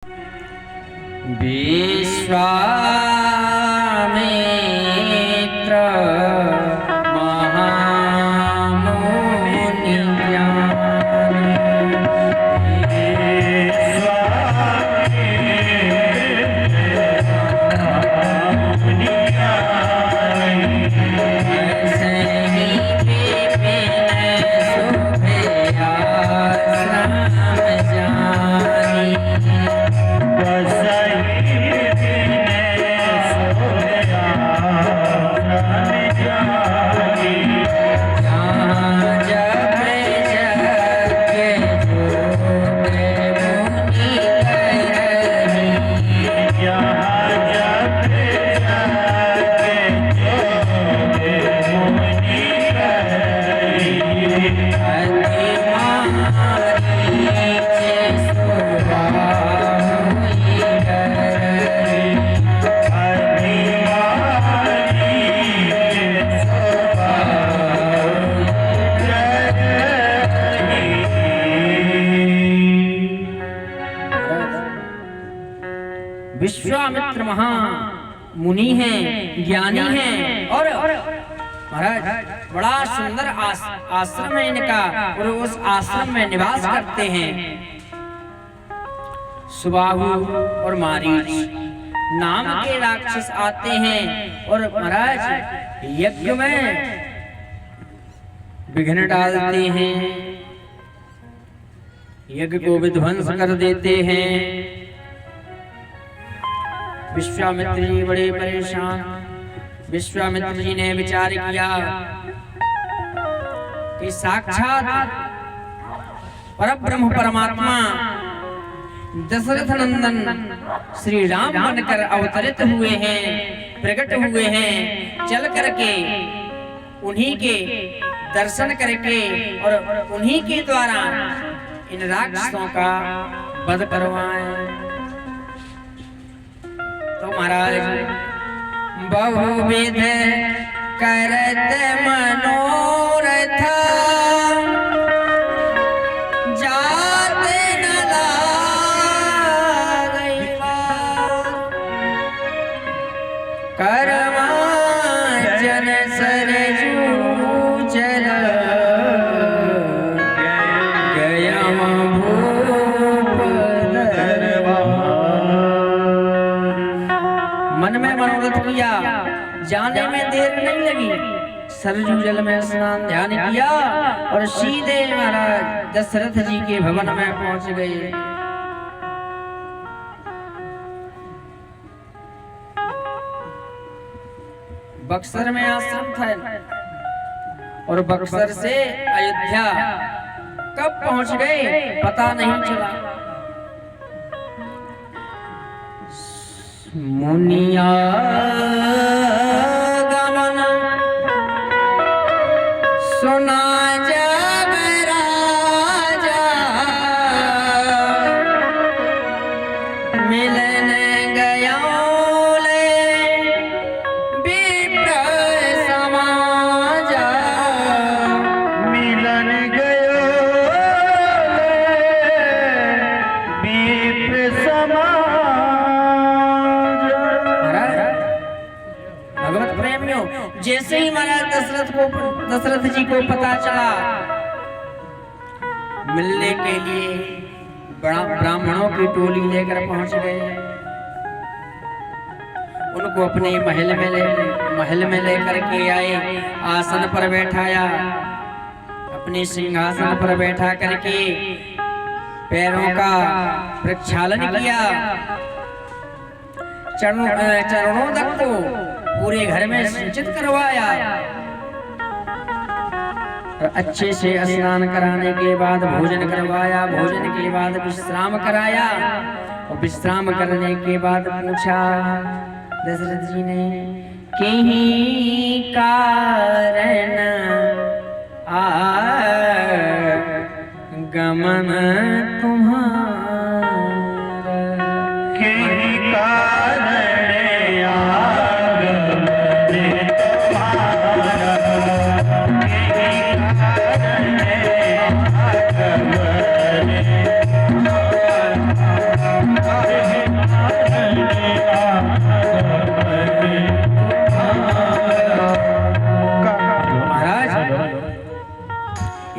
विश्वामित्र महामुनि विश्वामित्र महामुनि हैं, ज्ञानी हैं और महाराज बड़ा सुंदर आश्रम है इनका और उस आश्रम में निवास करते हैं। सुबाहु और मारीच नाम के राक्षस आते हैं और महाराज यज्ञ में विघ्न डालते हैं, यज्ञ को विध्वंस कर देते हैं। विश्वामित्र जी बड़े परेशान। विश्वामित्र जी ने विचार किया कि साक्षात परब्रह्म परमात्मा दशरथ नंदन श्री राम बनकर अवतरित हुए हैं, प्रकट हुए हैं। चल करके उन्हीं के दर्शन करके और उन्हीं के द्वारा इन राक्षसों का वध करवाएं। तो महाराज बहुविध करत मनोरथ जात न लागई कर्मा जन सरजू जल गयम भूप मन में मनोरथ किया, जाने में देर नहीं लगी। सरजू जल में स्नान ध्यान किया और सीधे महाराज दशरथ जी के भवन में पहुंच गए। बक्सर में आश्रम था और बक्सर से अयोध्या कब पहुंच गए पता नहीं चला। मुनिया गमन सुना जब राजा मिलन गया विप्र समाजा मिलन गयो विप्र समाजा। जैसे ही महाराज दशरथ जी को पता चला, मिलने के लिए ब्राह्मणों की टोली लेकर पहुंच गए। उनको अपने महल में लेकर के आए, आसन पर बैठाया, अपने सिंहासन पर बैठा करके पैरों का प्रक्षालन किया, चरणों तक को पूरे घर में सिंचित करवाया और अच्छे से स्नान कराने के बाद भोजन करवाया। भोजन के बाद विश्राम कराया और विश्राम करने के बाद पूछा दशरथ जी ने कहीं कारण गमन तुम्हारा, कहीं कारण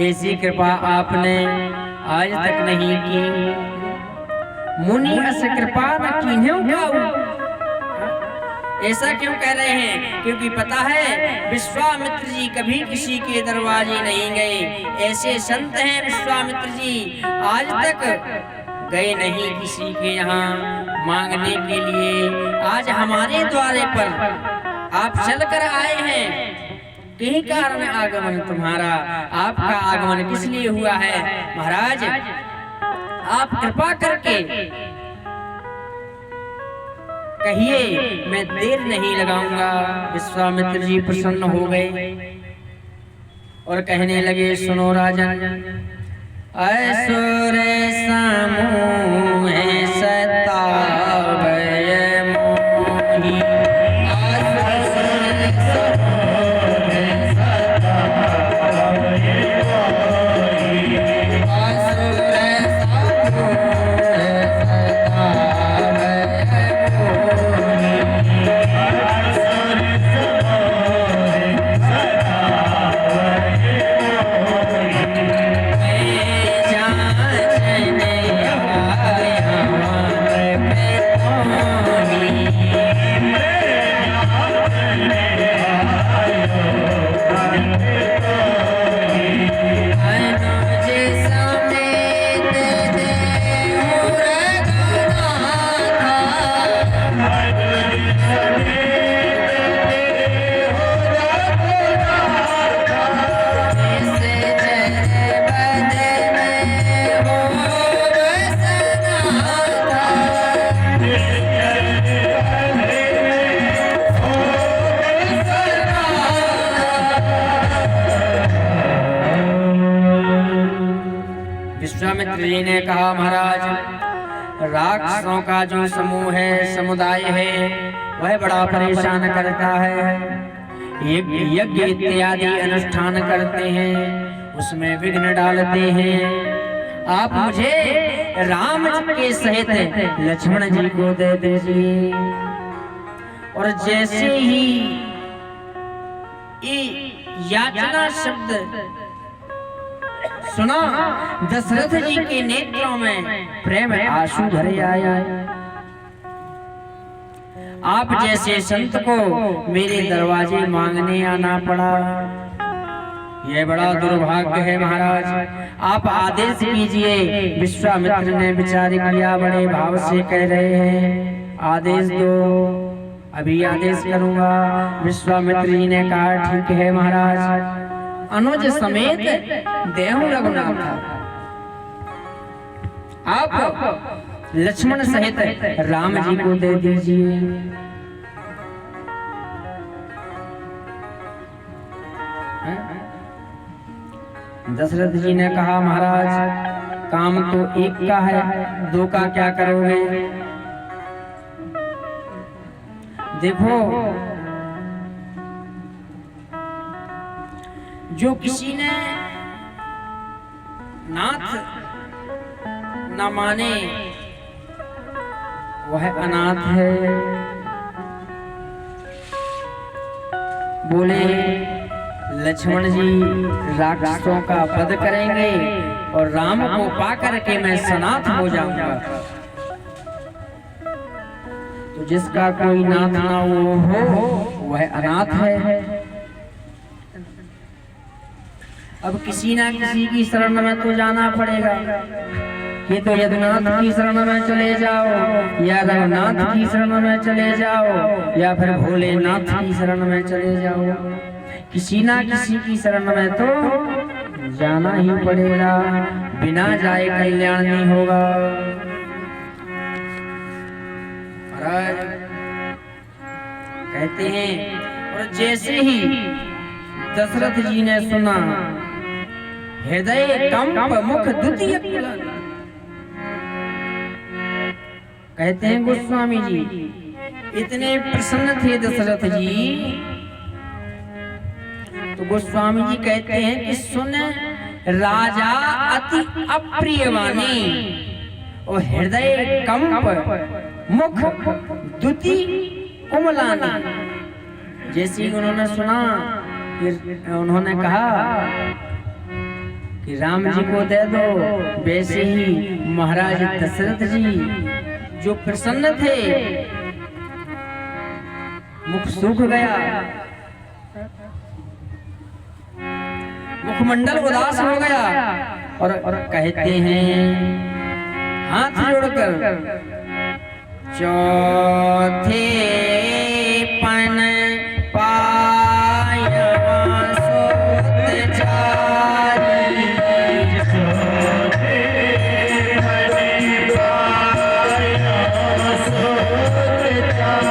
ऐसी कृपा आपने आज तक नहीं की। मुनि अस कृपा न कीन्ह्यो काऊ। ऐसा क्यों कह रहे हैं? क्योंकि पता है विश्वामित्र जी कभी किसी के दरवाजे नहीं गए। ऐसे संत हैं विश्वामित्र जी, आज तक गए नहीं किसी के यहाँ मांगने के लिए। आज हमारे द्वारे पर आप चलकर आए हैं। यही कारण आगमन तुम्हारा। आपका आगमन किस लिए हुआ है महाराज? आप कृपा करके कहिए, मैं देर नहीं लगाऊंगा। विश्वामित्र जी प्रसन्न हो गए और कहने लगे, सुनो राजन, असुर समूह सतावै मोहि। विश्वामित्र जी ने कहा, महाराज राक्षसों का जो समूह है, समुदाय है, वह बड़ा परेशान करता है। यज्ञ इत्यादि अनुष्ठान करते हैं, उसमें विघ्न डालते हैं। आप मुझे राम जी के सहित लक्ष्मण जी को दे दीजिए। और जैसे ही याचना शब्द सुना, दशरथ जी के नेत्रों में प्रेम आंसू भरे आया। आप जैसे संत को मेरे दरवाजे मांगने आना पड़ा, यह बड़ा दुर्भाग्य है महाराज। आप आदेश कीजिए। विश्वामित्र ने विचार किया, बड़े भाव से कह रहे हैं, आदेश दो। अभी आदेश करूंगा। विश्वामित्र जी ने कहा, ठीक है महाराज। अनुज समेत देहु रघुनाथ, आप लक्ष्मण सहित राम जी को दे दीजिए। दशरथ जी ने कहा, महाराज काम तो एक का है, दो का क्या करोगे? देखो, जो किसी ने नाथ न माने वह अनाथ है। बोले लक्ष्मण जी राक्षसों का वध करेंगे और राम को पाकर के मैं सनाथ हो जाऊंगा। तो जिसका कोई नाथ ना हो वह अनाथ है। अब किसी ना किसी की शरण में तो जाना पड़ेगा। ये तो यदुनाथ की शरण में चले जाओ, या रघुनाथ की शरण में चले जाओ, या फिर भोलेनाथ की शरण में चले जाओ। किसी ना किसी की शरण में तो जाना ही पड़ेगा, बिना जाए कल्याण नहीं होगा। महाराज कहते हैं, और जैसे ही दशरथ जी ने सुना, हृदय कंप मुख द्वितीय। कहते हैं गोस्वामी जी, इतने प्रसन्न थे दशरथ जी, तो गोस्वामी जी कहते हैं कि सुन राजा अति अप्रिय वाणी, और हृदय कंप मुख द्युति कुमलानी। जैसे ही उन्होंने सुना, फिर उन्होंने कहा कि राम जी को दे दो, वैसे ही महाराज दशरथ जी जो प्रसन्न थे, मुख सूख गया, मुखमंडल उदास हो गया और कहते हैं हाथ जोड़कर, चौथे पन पाया सोत चारी, चौथे पन पाया सोत चारी,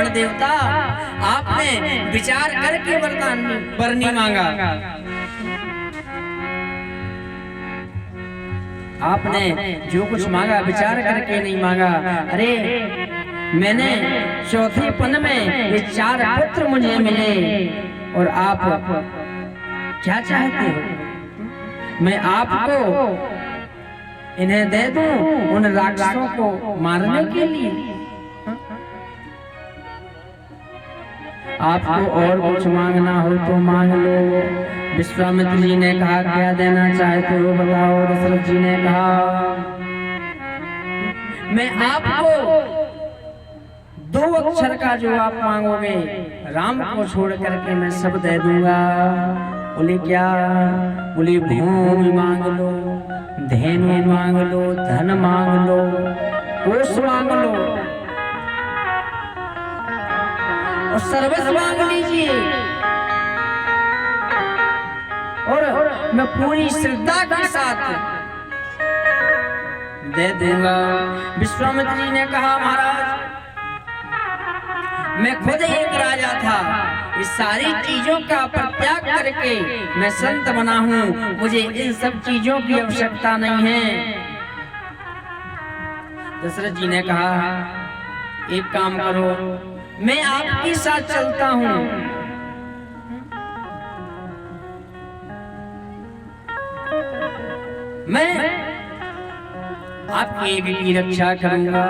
देवता आपने विचार करके वरदान वरनी मांगा, आपने जो कुछ मांगा विचार करके नहीं मांगा। अरे मैंने चौथे पन में ये 4 पुत्र मुझे मिले और आप क्या चाहते हो, मैं आपको इन्हें दे दूं उन राक्षसों को मारने के लिए। आपको और कुछ मांगना हो तो मांग लो। विश्वामित्र जी ने कहा क्या देना चाहते हो बताओ। दशरथ जी ने कहा मैं आपको 2 अक्षर का जो आप मांगोगे राम को छोड़ करके मैं सब दे दूंगा। बोले क्या? बोले भूमि मांग लो, धेनु मांग लो, धन मांग लो, कोष मांग लो और सर्वस्व मांग लीजिए और मैं पूरी श्रद्धा के साथ दे दूंगा। विश्वामित्र जी ने कहा महाराज मैं खुद एक राजा था, इस सारी चीजों का परित्याग करके मैं संत बना हूँ, मुझे इन सब चीजों की आवश्यकता नहीं है। दशरथ जी ने कहा एक काम करो, मैं आपके साथ चलता हूँ, मैं आपकी की रक्षा करूंगा,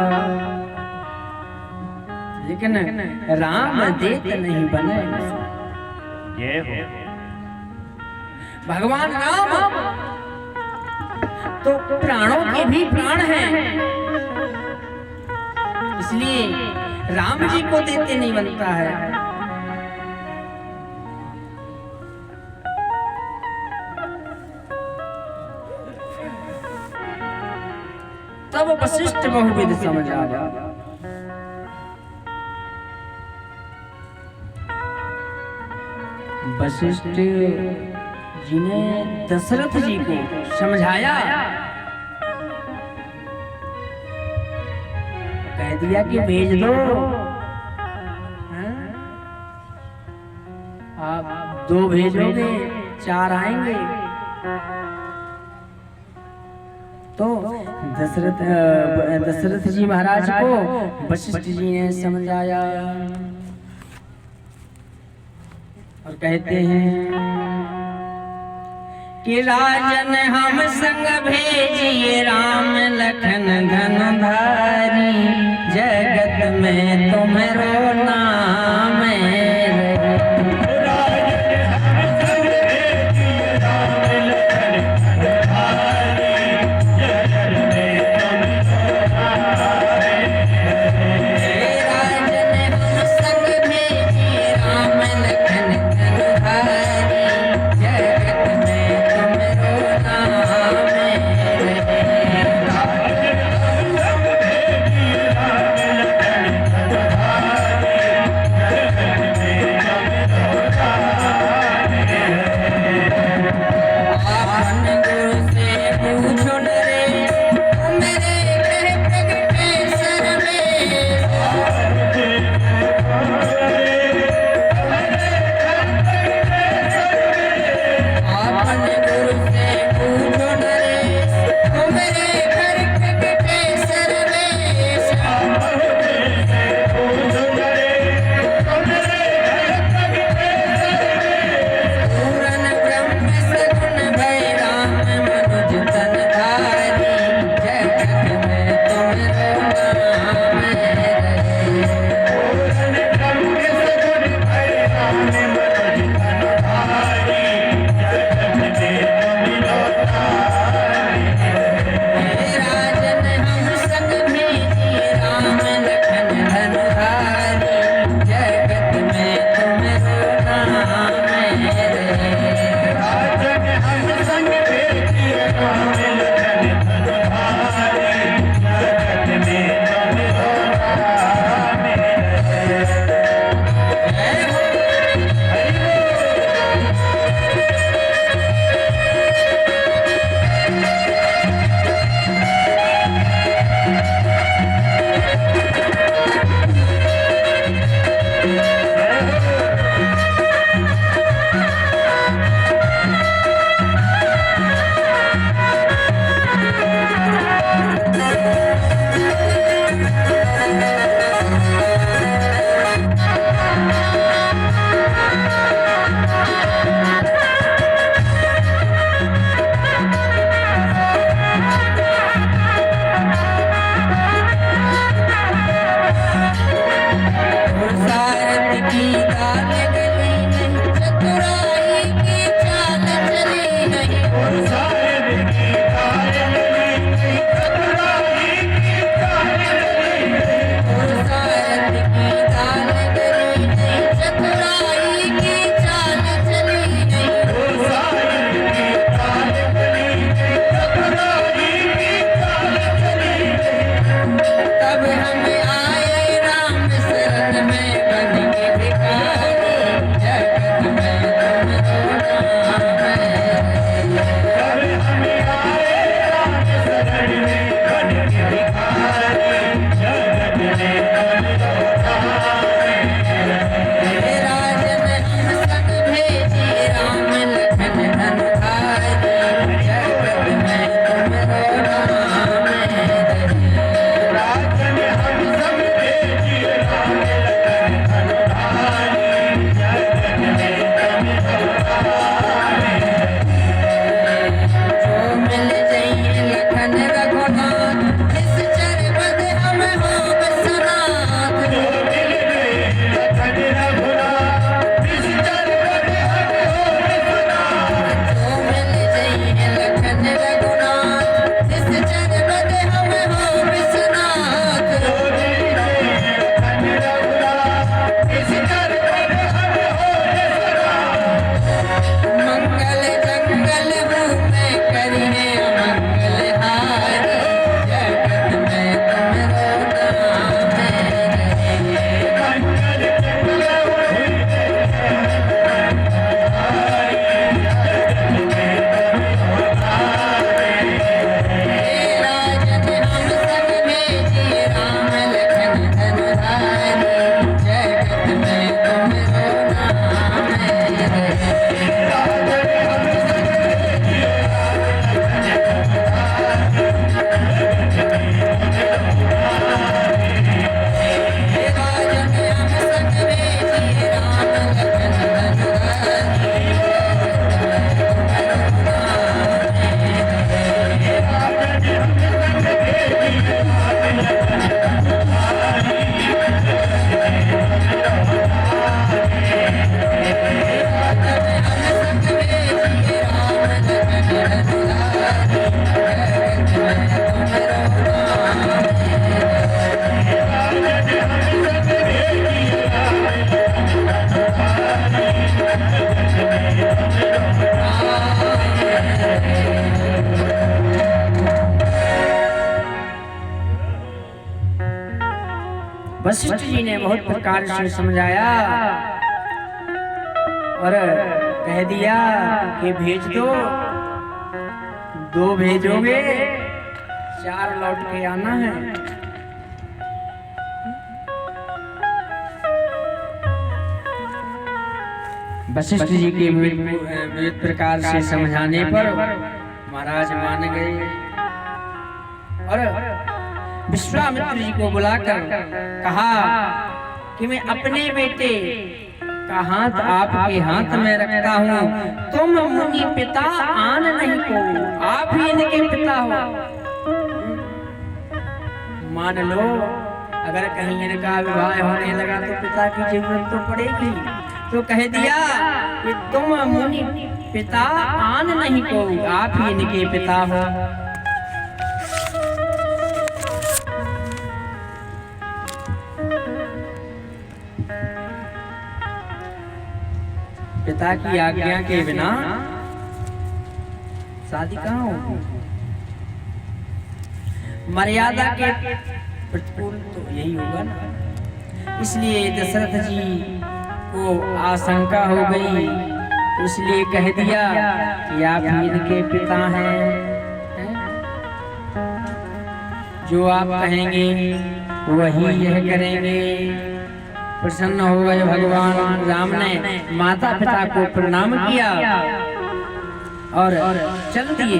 लेकिन राम देत नहीं बने। ये हो भगवान राम तो प्राणों के भी प्राण हैं, इसलिए राम जी को देते नहीं बनता है। तब वशिष्ठ बहुविध समझ आ गया। वशिष्ठ जी ने दशरथ जी को समझाया, कह दिया कि भेज दो, आप 2 भेजोगे 4 आएंगे। तो दशरथ जी महाराज को वशिष्ठ जी ने समझाया और कहते हैं कि राजन हम संग भेजिए राम लखन धन धारी, जगत में तुम्हारो नाम वशिष्ठ जी ने बहुत प्रकार से समझाया और कह दिया कि भेज दो, 2 भेजोगे, 4 लौट के आना है। वशिष्ठ जी के विविध प्रकार से समझाने पर महाराज मान गए और विश्वामित्र जी को बुलाकर कहा कि मैं अपने बेटे का हाथ आपके हाथ में रखता हूँ, तुम मुनि पिता आन नहीं को, आप ही इनके पिता हो। मान लो अगर कहीं इनका विवाह होने लगा तो पिता की जरूरत तो पड़ेगी, तो कह दिया कि तुम मुनि पिता आन नहीं को, आप ही इनके पिता हो। पिता की आज्ञा के बिना शादी कहाँ होगी? मर्यादा के प्रतिकूल तो यही होगा ना। इसलिए दशरथ जी को आशंका हो गई, इसलिए कह दिया कि आप ही इनके पिता हैं, जो आप कहेंगे वही यह करेंगे। प्रसन्न हो गए भगवान राम ने माता पिता को प्रणाम किया और चल दिए।